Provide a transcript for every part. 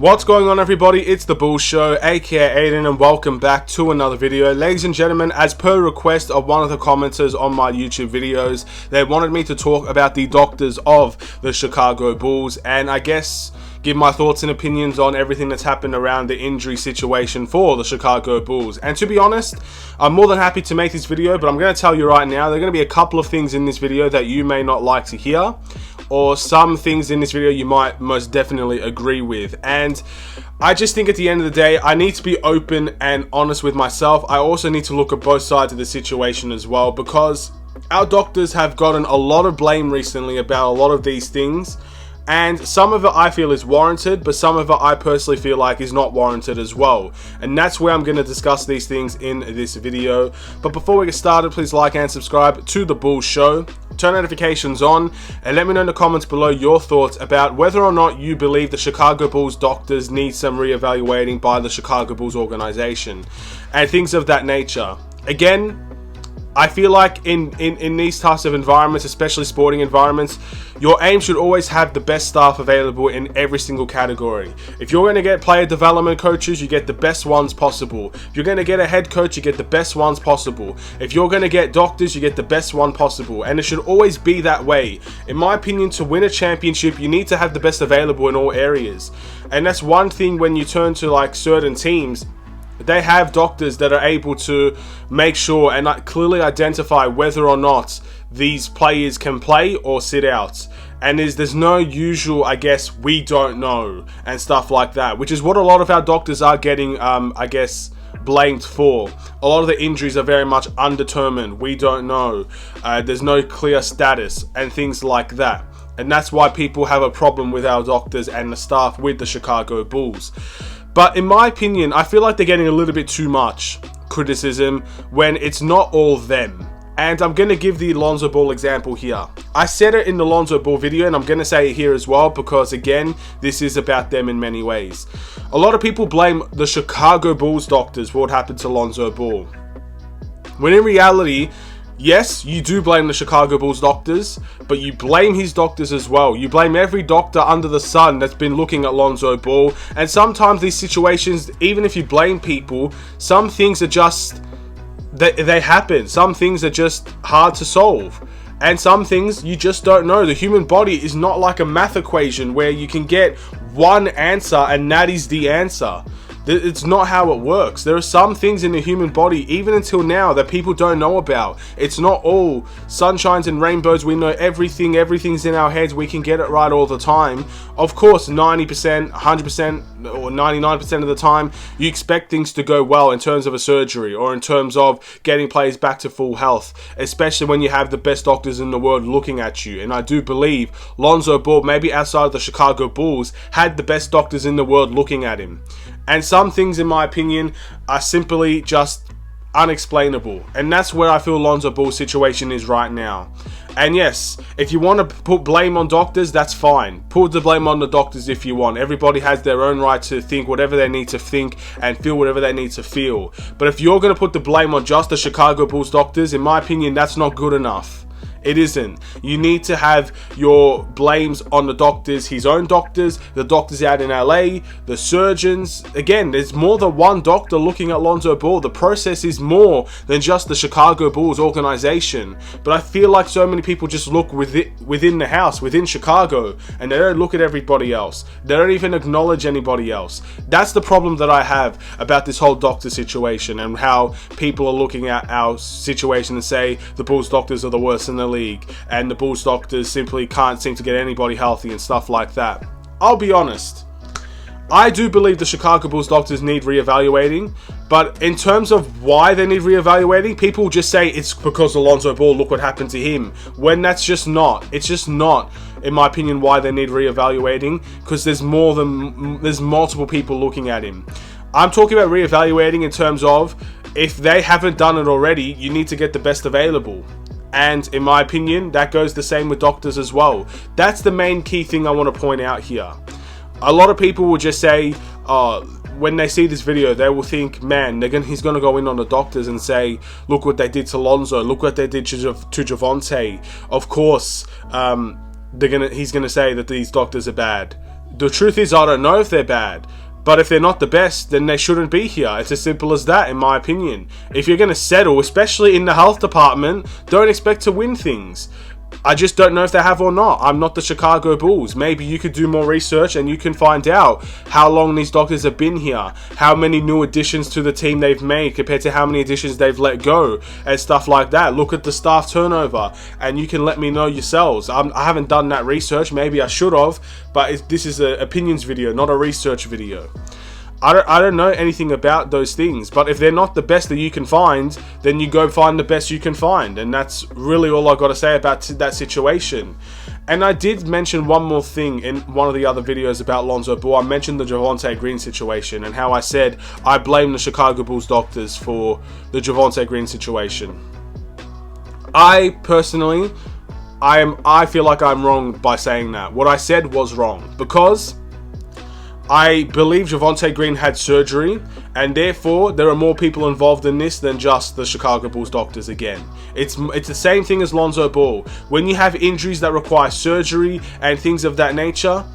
What's going on, everybody? It's the Bull Show, aka Aiden, and welcome back to another video. Ladies and gentlemen, as per request of one of the commenters on my YouTube videos, they wanted me to talk about the doctors of the Chicago Bulls, and I guess give my thoughts and opinions on everything that's happened around the injury situation for the Chicago Bulls. And to be honest, I'm more than happy to make this video, but I'm going to tell you right now, there are going to be a couple of things in this video that you may not like to hear, or some things in this video you might most definitely agree with. And I just think at the end of the day, I need to be open and honest with myself. I also need to look at both sides of the situation as well, because our doctors have gotten a lot of blame recently about a lot of these things. And some of it I feel is warranted, but some of it I personally feel like is not warranted as well. And that's where I'm going to discuss these things in this video. But before we get started, please like and subscribe to the Bull Show. Turn notifications on and let me know in the comments below your thoughts about whether or not you believe the Chicago Bulls doctors need some reevaluating by the Chicago Bulls organization and things of that nature. Again, I feel like in these types of environments, especially sporting environments, your aim should always have the best staff available in every single category. If you're going to get player development coaches, you get the best ones possible. If you're going to get a head coach, you get the best ones possible. If you're going to get doctors, you get the best one possible. And it should always be that way. In my opinion, to win a championship, you need to have the best available in all areas. And that's one thing when you turn to like certain teams. They have doctors that are able to make sure and clearly identify whether or not these players can play or sit out. And there's no usual, I guess, we don't know and stuff like that, which is what a lot of our doctors are getting, I guess, blamed for. A lot of the injuries are very much undetermined. We don't know. There's no clear status and things like that. And that's why people have a problem with our doctors and the staff with the Chicago Bulls. But in my opinion, I feel like they're getting a little bit too much criticism when it's not all them. And I'm going to give the Lonzo Ball example here. I said it in the Lonzo Ball video, and I'm going to say it here as well, because again, this is about them in many ways. A lot of people blame the Chicago Bulls doctors for what happened to Lonzo Ball, when in reality, yes, you do blame the Chicago Bulls doctors, but you blame his doctors as well. You blame every doctor under the sun that's been looking at Lonzo Ball. And sometimes these situations, even if you blame people, some things are just, they happen. Some things are just hard to solve. And some things you just don't know. The human body is not like a math equation where you can get one answer and that is the answer. It's not how it works. There are some things in the human body, even until now, that people don't know about. It's not all sunshines and rainbows. We know everything. Everything's in our heads. We can get it right all the time. Of course, 90%, 100%, or 99% of the time, you expect things to go well in terms of a surgery or in terms of getting players back to full health, especially when you have the best doctors in the world looking at you. And I do believe Lonzo Ball, maybe outside of the Chicago Bulls, had the best doctors in the world looking at him. And some things, in my opinion, are simply just unexplainable. And that's where I feel Lonzo Ball's situation is right now. And yes, if you want to put blame on doctors, that's fine. Put the blame on the doctors if you want. Everybody has their own right to think whatever they need to think and feel whatever they need to feel. But if you're going to put the blame on just the Chicago Bulls doctors, in my opinion, that's not good enough. It isn't. You need to have your blames on the doctors, his own doctors, the doctors out in LA, the surgeons. Again, there's more than one doctor looking at Lonzo Ball. The process is more than just the Chicago Bulls organization. But I feel like so many people just look within the house, within Chicago, and they don't look at everybody else. They don't even acknowledge anybody else. That's the problem that I have about this whole doctor situation and how people are looking at our situation and say the Bulls doctors are the worst in the league and the Bulls doctors simply can't seem to get anybody healthy and stuff like that. I'll be honest, I do believe the Chicago Bulls doctors need reevaluating, but in terms of why they need reevaluating, people just say it's because of Lonzo Ball, look what happened to him, when that's just not. It's just not, in my opinion, why they need reevaluating, because there's multiple people looking at him. I'm talking about reevaluating in terms of, if they haven't done it already, you need to get the best available. And in my opinion, that goes the same with doctors as well. That's the main key thing I want to point out here. A lot of people will just say, when they see this video, they will think, man, he's going to go in on the doctors and say, look what they did to Lonzo, look what they did to Javonte. Of course, he's going to say that these doctors are bad. The truth is, I don't know if they're bad. But if they're not the best, then they shouldn't be here. It's as simple as that, in my opinion. If you're going to settle, especially in the health department, don't expect to win things. I just don't know if they have or not. I'm not the Chicago Bulls. Maybe you could do more research and you can find out how long these doctors have been here, how many new additions to the team they've made compared to how many additions they've let go, and stuff like that. Look at the staff turnover and you can let me know yourselves. I haven't done that research. Maybe I should have, but this is an opinions video, not a research video. I don't know anything about those things, but if they're not the best that you can find, then you go find the best you can find, and that's really all I got to say about that situation. And I did mention one more thing in one of the other videos about Lonzo Ball. I mentioned the Javonte Green situation and how I said I blame the Chicago Bulls doctors for the Javonte Green situation. I personally, I feel like I'm wrong by saying that. What I said was wrong because I believe Javonte Green had surgery, and therefore there are more people involved in this than just the Chicago Bulls doctors again. It's the same thing as Lonzo Ball. When you have injuries that require surgery and things of that nature,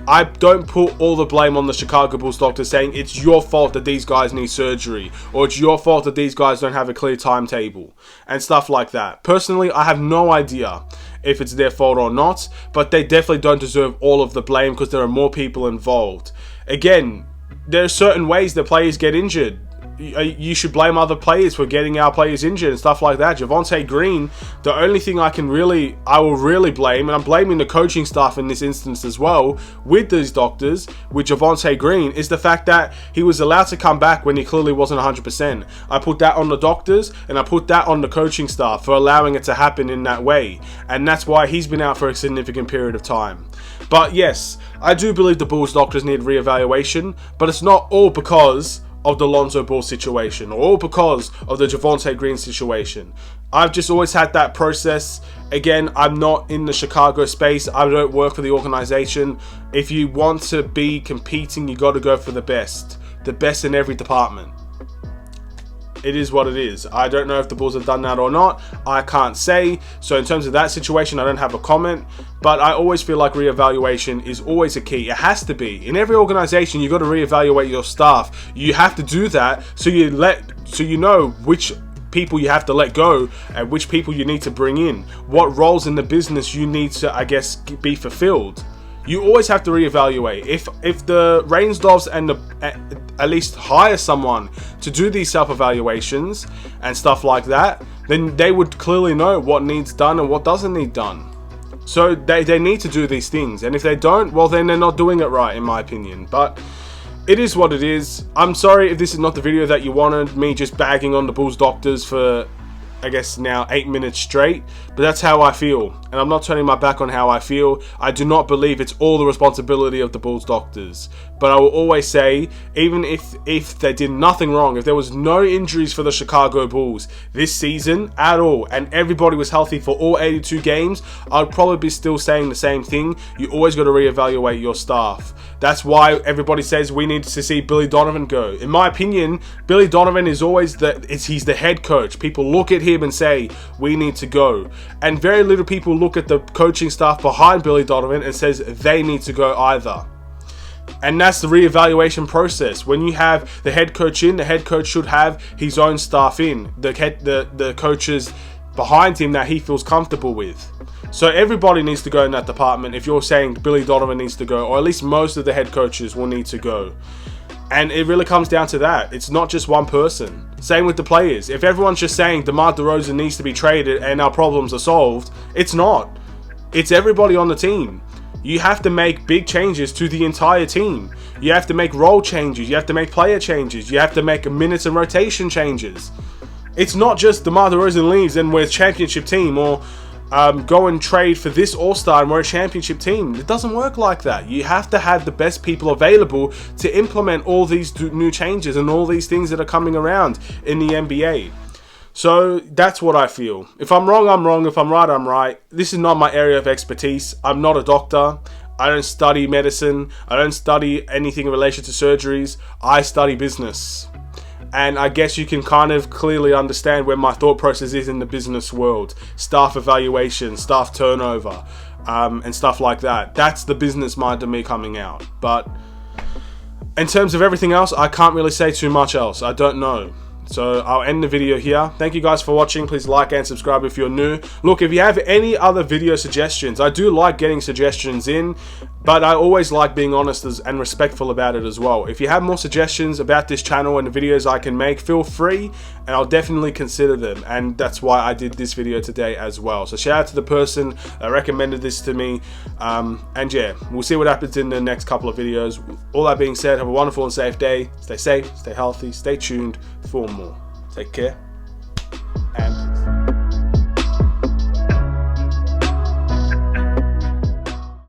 I don't put all the blame on the Chicago Bulls doctors saying it's your fault that these guys need surgery, or it's your fault that these guys don't have a clear timetable, and stuff like that. Personally, I have no idea if it's their fault or not, but they definitely don't deserve all of the blame because there are more people involved. Again, there are certain ways that players get injured. You should blame other players for getting our players injured and stuff like that. Javonte Green, the only thing I will really blame, and I'm blaming the coaching staff in this instance as well, with these doctors, with Javonte Green, is the fact that he was allowed to come back when he clearly wasn't 100%. I put that on the doctors, and I put that on the coaching staff for allowing it to happen in that way. And that's why he's been out for a significant period of time. But yes, I do believe the Bulls doctors need reevaluation, but it's not all because of the Lonzo Ball situation, or all because of the Javonte Green situation. I've just always had that process. Again, I'm not in the Chicago space. I don't work for the organization. If you want to be competing, you got to go for the best in every department. It is what it is. I don't know if the Bulls have done that or not. I can't say. So in terms of that situation, I don't have a comment. But I always feel like reevaluation is always a key. It has to be. In every organization, you've got to reevaluate your staff. You have to do that so you know which people you have to let go and which people you need to bring in. What roles in the business you need to, I guess, be fulfilled. You always have to reevaluate. If the Reinsdorfs and at least hire someone to do these self-evaluations and stuff like that, then they would clearly know what needs done and what doesn't need done. So they need to do these things. And if they don't, well, then they're not doing it right, in my opinion. But it is what it is. I'm sorry if this is not the video that you wanted, me just bagging on the Bulls doctors for, I guess now 8 minutes straight, but that's how I feel, and I'm not turning my back on how I feel. I do not believe it's all the responsibility of the Bulls doctors, but I will always say, even if they did nothing wrong, if there was no injuries for the Chicago Bulls this season at all, and everybody was healthy for all 82 games, I'd probably be still saying the same thing. You always got to reevaluate your staff. That's why everybody says we need to see Billy Donovan go. In my opinion, Billy Donovan is always he's the head coach. People look at him and say, we need to go. And very little people look at the coaching staff behind Billy Donovan and says they need to go either. And that's the reevaluation process. When you have the head coach in, the head coach should have his own staff in. The coaches behind him that he feels comfortable with. So everybody needs to go in that department. If you're saying Billy Donovan needs to go, or at least most of the head coaches will need to go. And it really comes down to that. It's not just one person. Same with the players. If everyone's just saying DeMar DeRozan needs to be traded and our problems are solved, it's not. It's everybody on the team. You have to make big changes to the entire team. You have to make role changes. You have to make player changes. You have to make minutes and rotation changes. It's not just DeMar DeRozan leaves and we're a championship team, or go and trade for this all-star and we're a championship team. It doesn't work like that. You have to have the best people available to implement all these new changes and all these things that are coming around in the NBA. So that's what I feel. If I'm wrong, I'm wrong. If I'm right, I'm right. This is not my area of expertise. I'm not a doctor. I don't study medicine. I don't study anything in relation to surgeries. I study business. And I guess you can kind of clearly understand where my thought process is in the business world. Staff evaluation, staff turnover, and stuff like that. That's the business mind of me coming out. But in terms of everything else, I can't really say too much else. I don't know. So I'll end the video here. Thank you guys for watching. Please like and subscribe if you're new. Look, if you have any other video suggestions, I do like getting suggestions in, but I always like being honest and respectful about it as well. If you have more suggestions about this channel and the videos I can make, feel free, and I'll definitely consider them. And that's why I did this video today as well. So shout out to the person that recommended this to me. And yeah, we'll see what happens in the next couple of videos. All that being said, have a wonderful and safe day. Stay safe, stay healthy, stay tuned for more. Take care.